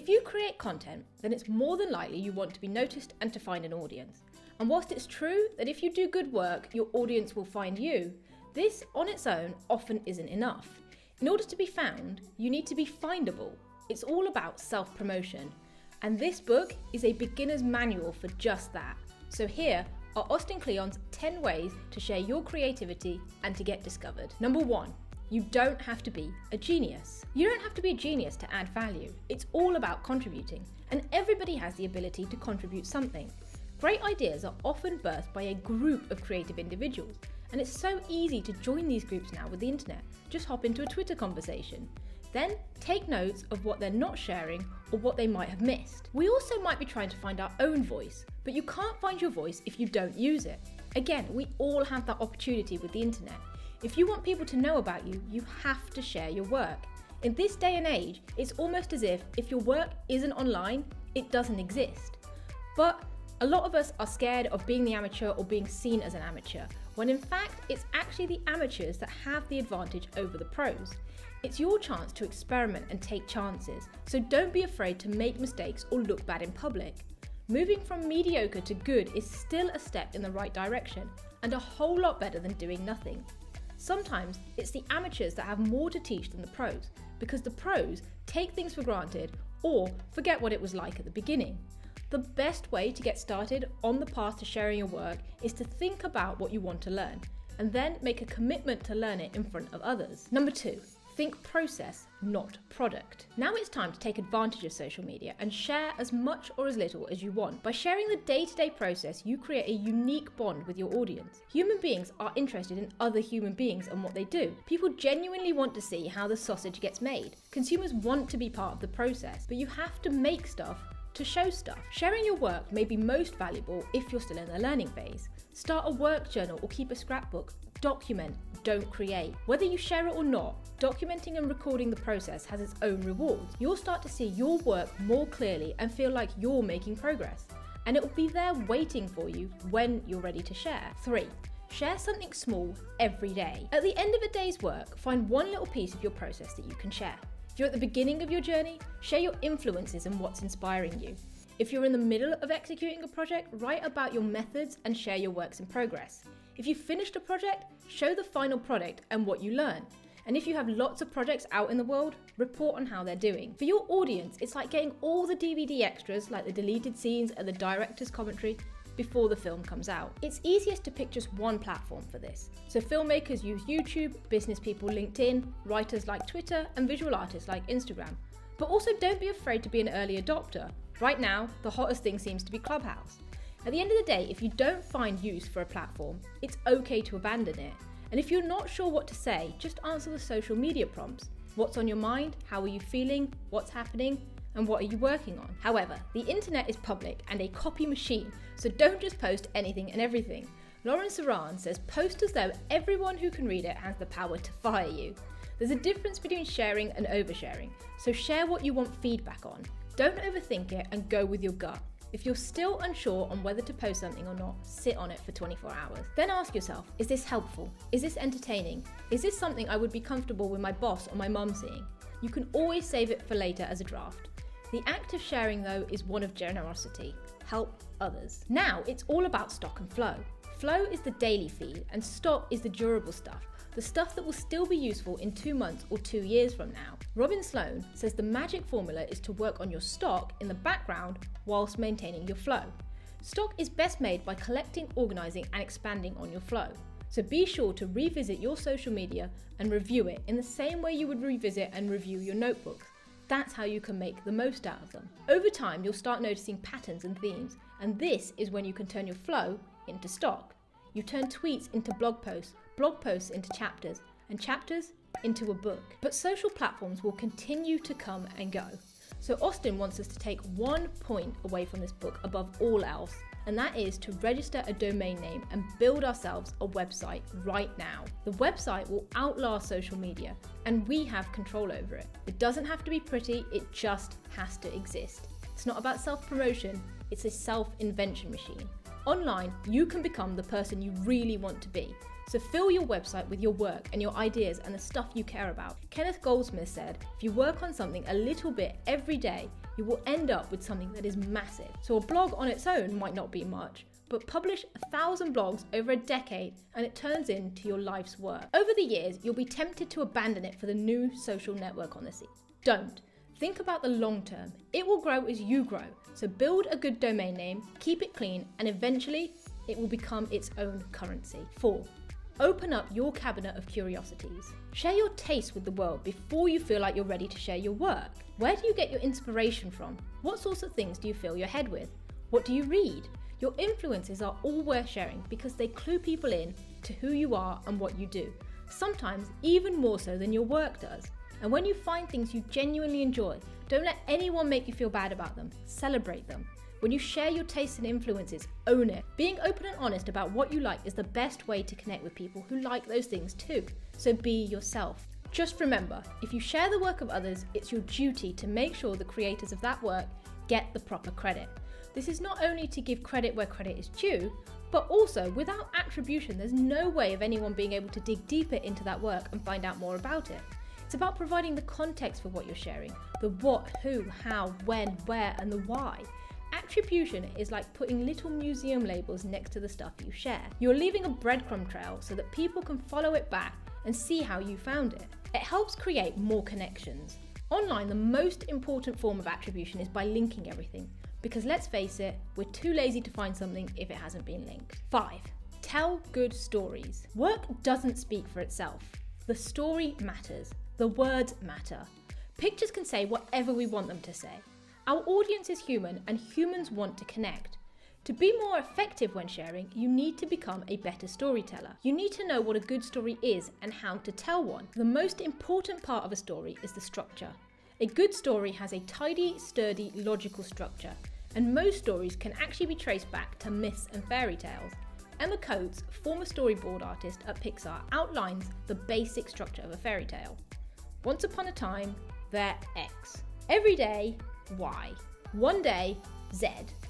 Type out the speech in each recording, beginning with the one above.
If you create content, then it's more than likely you want to be noticed and to find an audience. And whilst it's true that if you do good work, your audience will find you, this on its own often isn't enough. In order to be found, you need to be findable. It's all about self-promotion. And this book is a beginner's manual for just that. So here are Austin Kleon's 10 ways to share your creativity and to get discovered. Number 1, you don't have to be a genius. You don't have to be a genius to add value. It's all about contributing, and everybody has the ability to contribute something. Great ideas are often birthed by a group of creative individuals, and it's so easy to join these groups now with the internet. Just hop into a Twitter conversation. Then take notes of what they're not sharing or what they might have missed. We also might be trying to find our own voice, but you can't find your voice if you don't use it. Again, we all have that opportunity with the internet. If you want people to know about you, you have to share your work. In this day and age, it's almost as if your work isn't online, it doesn't exist. But a lot of us are scared of being the amateur or being seen as an amateur, when in fact, it's actually the amateurs that have the advantage over the pros. It's your chance to experiment and take chances, so don't be afraid to make mistakes or look bad in public. Moving from mediocre to good is still a step in the right direction, and a whole lot better than doing nothing. Sometimes it's the amateurs that have more to teach than the pros, because the pros take things for granted or forget what it was like at the beginning. The best way to get started on the path to sharing your work is to think about what you want to learn, and then make a commitment to learn it in front of others. Number 2, think process, not product. Now it's time to take advantage of social media and share as much or as little as you want. By sharing the day-to-day process, you create a unique bond with your audience. Human beings are interested in other human beings and what they do. People genuinely want to see how the sausage gets made. Consumers want to be part of the process, but you have to make stuff to show stuff. Sharing your work may be most valuable if you're still in the learning phase. Start a work journal or keep a scrapbook. Document, don't create. Whether you share it or not, documenting and recording the process has its own rewards. You'll start to see your work more clearly and feel like you're making progress. And it will be there waiting for you when you're ready to share. 3, share something small every day. At the end of a day's work, find one little piece of your process that you can share. If you're at the beginning of your journey, share your influences and what's inspiring you. If you're in the middle of executing a project, write about your methods and share your works in progress. If you've finished a project, show the final product and what you learn. And if you have lots of projects out in the world, report on how they're doing. For your audience, it's like getting all the DVD extras, like the deleted scenes and the director's commentary, before the film comes out. It's easiest to pick just one platform for this. So filmmakers use YouTube, business people LinkedIn, writers like Twitter, and visual artists like Instagram. But also don't be afraid to be an early adopter. Right now, the hottest thing seems to be Clubhouse. At the end of the day, if you don't find use for a platform, it's okay to abandon it. And if you're not sure what to say, just answer the social media prompts. What's on your mind? How are you feeling? What's happening? And what are you working on? However, the internet is public and a copy machine, so don't just post anything and everything. Lauren Saran says, post as though everyone who can read it has the power to fire you. There's a difference between sharing and oversharing, so share what you want feedback on. Don't overthink it and go with your gut. If you're still unsure on whether to post something or not, sit on it for 24 hours. Then ask yourself, is this helpful? Is this entertaining? Is this something I would be comfortable with my boss or my mum seeing? You can always save it for later as a draft. The act of sharing, though, is one of generosity. Help others. Now it's all about stock and flow. Flow is the daily feed and stock is the durable stuff, the stuff that will still be useful in 2 months or 2 years from now. Robin Sloan says the magic formula is to work on your stock in the background whilst maintaining your flow. Stock is best made by collecting, organising and expanding on your flow. So be sure to revisit your social media and review it in the same way you would revisit and review your notebooks. That's how you can make the most out of them. Over time, you'll start noticing patterns and themes, and this is when you can turn your flow into stock. You turn tweets into blog posts into chapters, and chapters into a book. But social platforms will continue to come and go. So Austin wants us to take one point away from this book above all else, and that is to register a domain name and build ourselves a website right now. The website will outlast social media, and we have control over it. It doesn't have to be pretty, it just has to exist. It's not about self-promotion, it's a self-invention machine. Online, you can become the person you really want to be. So fill your website with your work and your ideas and the stuff you care about. Kenneth Goldsmith said, if you work on something a little bit every day, you will end up with something that is massive. So a blog on its own might not be much, but publish 1,000 blogs over a decade and it turns into your life's work. Over the years, you'll be tempted to abandon it for the new social network on the scene. Don't. Think about the long term. It will grow as you grow. So build a good domain name, keep it clean, and eventually it will become its own currency. 4. Open up your cabinet of curiosities. Share your tastes with the world before you feel like you're ready to share your work. Where do you get your inspiration from? What sorts of things do you fill your head with? What do you read? Your influences are all worth sharing because they clue people in to who you are and what you do, sometimes even more so than your work does. And when you find things you genuinely enjoy, don't let anyone make you feel bad about them. Celebrate them. When you share your tastes and influences, own it. Being open and honest about what you like is the best way to connect with people who like those things too. So be yourself. Just remember, if you share the work of others, it's your duty to make sure the creators of that work get the proper credit. This is not only to give credit where credit is due, but also without attribution, there's no way of anyone being able to dig deeper into that work and find out more about it. It's about providing the context for what you're sharing, the what, who, how, when, where, and the why. Attribution is like putting little museum labels next to the stuff you share. You're leaving a breadcrumb trail so that people can follow it back and see how you found it. It helps create more connections. Online, the most important form of attribution is by linking everything, because let's face it, we're too lazy to find something if it hasn't been linked. 5. Tell good stories. Work doesn't speak for itself. The story matters. The words matter. Pictures can say whatever we want them to say. Our audience is human and humans want to connect. To be more effective when sharing, you need to become a better storyteller. You need to know what a good story is and how to tell one. The most important part of a story is the structure. A good story has a tidy, sturdy, logical structure, and most stories can actually be traced back to myths and fairy tales. Emma Coates, former storyboard artist at Pixar, outlines the basic structure of a fairy tale. Once upon a time, they're X. Every day, Y. One day, Z.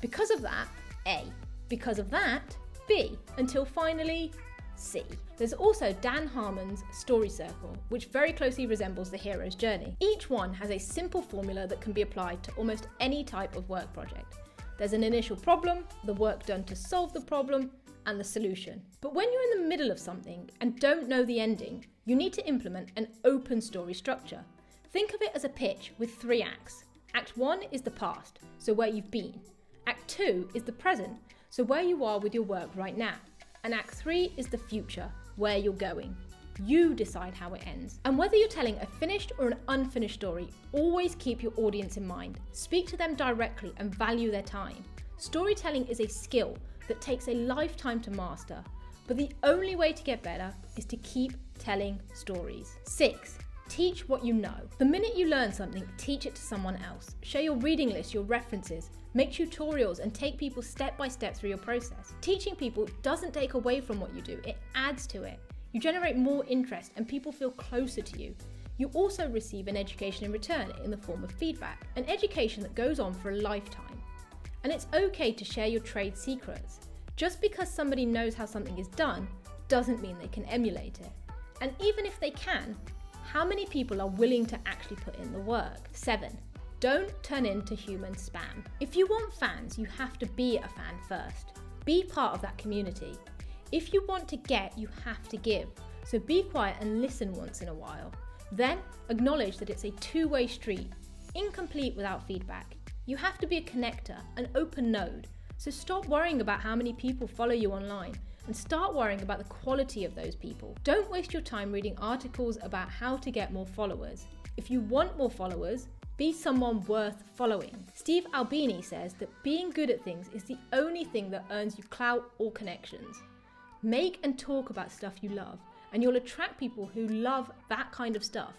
Because of that, A. Because of that, B. Until finally, C. There's also Dan Harmon's Story Circle, which very closely resembles the hero's journey. Each one has a simple formula that can be applied to almost any type of work project. There's an initial problem, the work done to solve the problem, and the solution. But when you're in the middle of something and don't know the ending, you need to implement an open story structure. Think of it as a pitch with 3 acts. Act 1 is the past, so where you've been. Act 2 is the present, so where you are with your work right now. And Act 3 is the future, where you're going. You decide how it ends. And whether you're telling a finished or an unfinished story, always keep your audience in mind. Speak to them directly and value their time. Storytelling is a skill that takes a lifetime to master, but the only way to get better is to keep telling stories. 6. Teach what you know. The minute you learn something, teach it to someone else. Share your reading list, your references, make tutorials and take people step by step through your process. Teaching people doesn't take away from what you do, it adds to it. You generate more interest and people feel closer to you. You also receive an education in return in the form of feedback, an education that goes on for a lifetime. And it's okay to share your trade secrets. Just because somebody knows how something is done doesn't mean they can emulate it. And even if they can, how many people are willing to actually put in the work? 7. Don't turn into human spam. If you want fans, you have to be a fan first. Be part of that community. If you want to get, you have to give. So be quiet and listen once in a while. Then acknowledge that it's a two-way street, incomplete without feedback. You have to be a connector, an open node. So stop worrying about how many people follow you online and start worrying about the quality of those people. Don't waste your time reading articles about how to get more followers. If you want more followers, be someone worth following. Steve Albini says that being good at things is the only thing that earns you clout or connections. Make and talk about stuff you love, and you'll attract people who love that kind of stuff.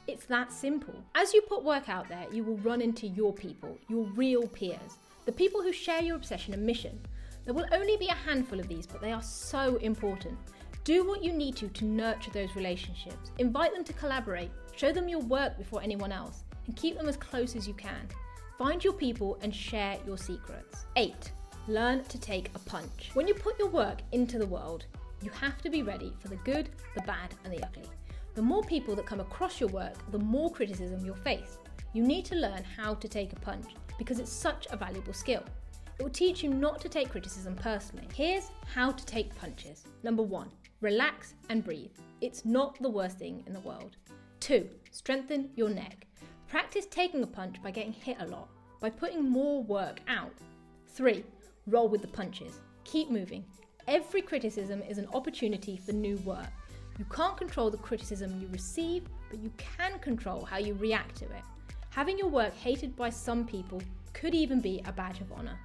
It's that simple. As you put work out there, you will run into your people, your real peers, the people who share your obsession and mission. There will only be a handful of these, but they are so important. Do what you need to nurture those relationships. Invite them to collaborate, show them your work before anyone else, and keep them as close as you can. Find your people and share your secrets. 8. Learn to take a punch. When you put your work into the world, you have to be ready for the good, the bad, and the ugly. The more people that come across your work, the more criticism you'll face. you need to learn how to take a punch because it's such a valuable skill. It will teach you not to take criticism personally. Here's how to take punches. Number 1, relax and breathe. It's not the worst thing in the world. 2, strengthen your neck. Practice taking a punch by getting hit a lot, by putting more work out. 3, roll with the punches. Keep moving. Every criticism is an opportunity for new work. You can't control the criticism you receive, but you can control how you react to it. Having your work hated by some people could even be a badge of honor.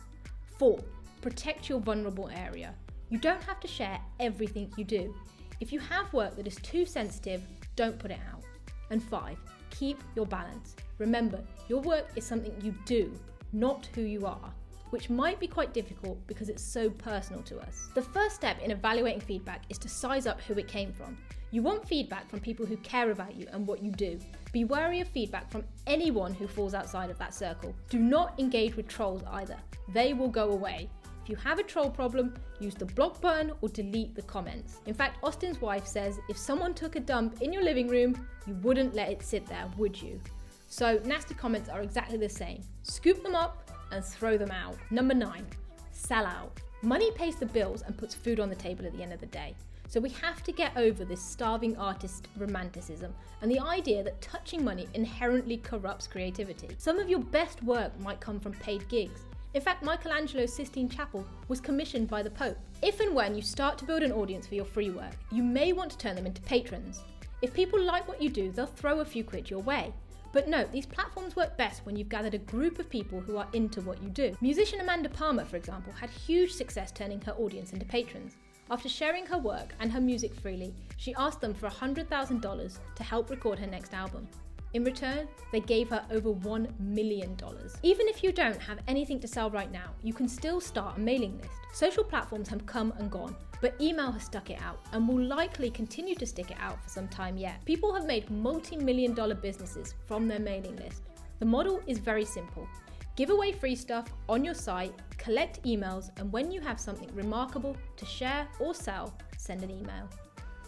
4, protect your vulnerable area. You don't have to share everything you do. If you have work that is too sensitive, don't put it out. And 5, keep your balance. Remember, your work is something you do, not who you are, which might be quite difficult because it's so personal to us. The first step in evaluating feedback is to size up who it came from. You want feedback from people who care about you and what you do. Be wary of feedback from anyone who falls outside of that circle. Do not engage with trolls either. They will go away. If you have a troll problem, use the block button or delete the comments. In fact, Austin's wife says if someone took a dump in your living room, you wouldn't let it sit there, would you? So nasty comments are exactly the same. Scoop them up and throw them out. Number 9, sell out. Money pays the bills and puts food on the table at the end of the day. So we have to get over this starving artist romanticism and the idea that touching money inherently corrupts creativity. Some of your best work might come from paid gigs. In fact, Michelangelo's Sistine Chapel was commissioned by the Pope. If and when you start to build an audience for your free work, you may want to turn them into patrons. If people like what you do, they'll throw a few quid your way. But note, these platforms work best when you've gathered a group of people who are into what you do. Musician Amanda Palmer, for example, had huge success turning her audience into patrons. After sharing her work and her music freely, she asked them for $100,000 to help record her next album. In return, they gave her over $1 million. Even if you don't have anything to sell right now, you can still start a mailing list. Social platforms have come and gone, but email has stuck it out and will likely continue to stick it out for some time yet. People have made multi-million-dollar businesses from their mailing list. The model is very simple. Give away free stuff on your site, collect emails, and when you have something remarkable to share or sell, send an email.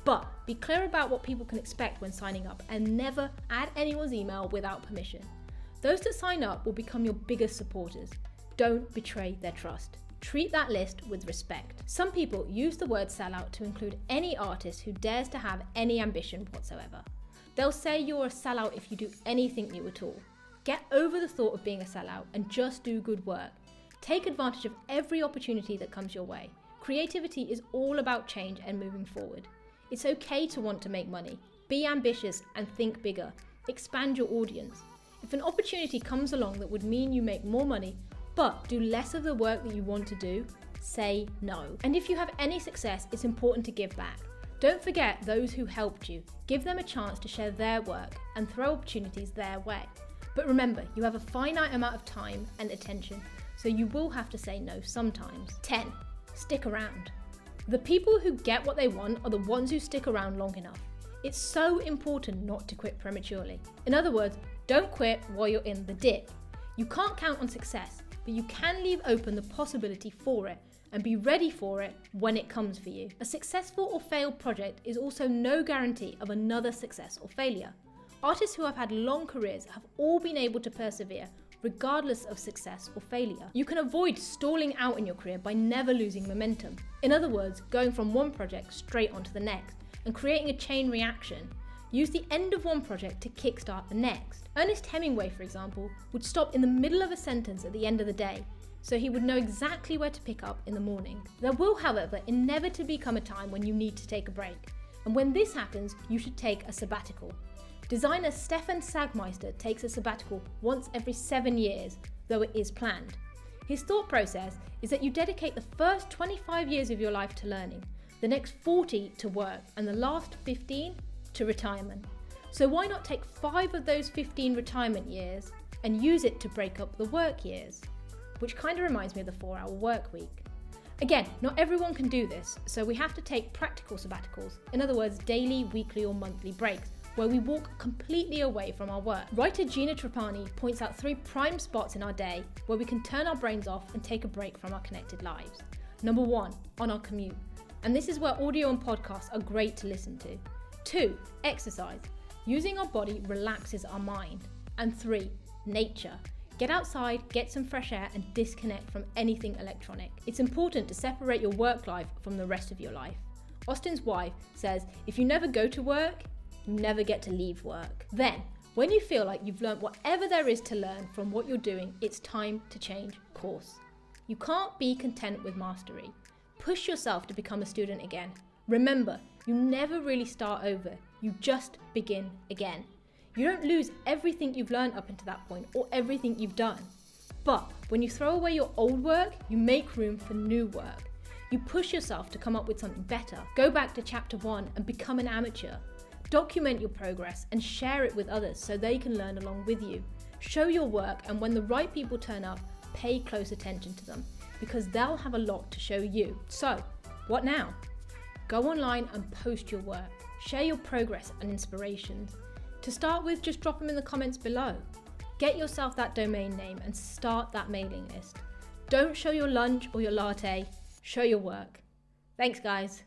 But be clear about what people can expect when signing up and never add anyone's email without permission. Those that sign up will become your biggest supporters. Don't betray their trust. Treat that list with respect. Some people use the word sellout to include any artist who dares to have any ambition whatsoever. They'll say you're a sellout if you do anything new at all. Get over the thought of being a sellout and just do good work. Take advantage of every opportunity that comes your way. Creativity is all about change and moving forward. It's okay to want to make money. Be ambitious and think bigger. Expand your audience. If an opportunity comes along that would mean you make more money, but do less of the work that you want to do, say no. And if you have any success, it's important to give back. Don't forget those who helped you. Give them a chance to share their work and throw opportunities their way. But remember, you have a finite amount of time and attention, so you will have to say no sometimes. 10. Stick around. The people who get what they want are the ones who stick around long enough. It's so important not to quit prematurely. In other words, don't quit while you're in the dip. You can't count on success, but you can leave open the possibility for it and be ready for it when it comes for you. A successful or failed project is also no guarantee of another success or failure. Artists who have had long careers have all been able to persevere regardless of success or failure. You can avoid stalling out in your career by never losing momentum. In other words, going from one project straight onto the next and creating a chain reaction. Use the end of one project to kickstart the next. Ernest Hemingway, for example, would stop in the middle of a sentence at the end of the day, so he would know exactly where to pick up in the morning. There will, however, inevitably come a time when you need to take a break. And when this happens, you should take a sabbatical. Designer Stefan Sagmeister takes a sabbatical once every 7 years, though it is planned. His thought process is that you dedicate the first 25 years of your life to learning, the next 40 to work, and the last 15 to retirement. So why not take 5 of those 15 retirement years and use it to break up the work years? Which kind of reminds me of the 4-hour work week. Again, not everyone can do this, so we have to take practical sabbaticals, in other words, daily, weekly or monthly breaks, where we walk completely away from our work. Writer Gina Trapani points out 3 prime spots in our day where we can turn our brains off and take a break from our connected lives. Number 1, on our commute. And this is where audio and podcasts are great to listen to. 2, exercise. Using our body relaxes our mind. And 3, nature. Get outside, get some fresh air, and disconnect from anything electronic. It's important to separate your work life from the rest of your life. Austin's wife says, if you never go to work, you never get to leave work. Then, when you feel like you've learned whatever there is to learn from what you're doing, it's time to change course. You can't be content with mastery. Push yourself to become a student again. Remember, you never really start over, you just begin again. You don't lose everything you've learned up until that point or everything you've done. But when you throw away your old work, you make room for new work. You push yourself to come up with something better. Go back to chapter 1 and become an amateur. Document your progress and share it with others so they can learn along with you. Show your work, and when the right people turn up, pay close attention to them because they'll have a lot to show you. So, what now? Go online and post your work. Share your progress and inspirations. To start with, just drop them in the comments below. Get yourself that domain name and start that mailing list. Don't show your lunch or your latte, show your work. Thanks, guys.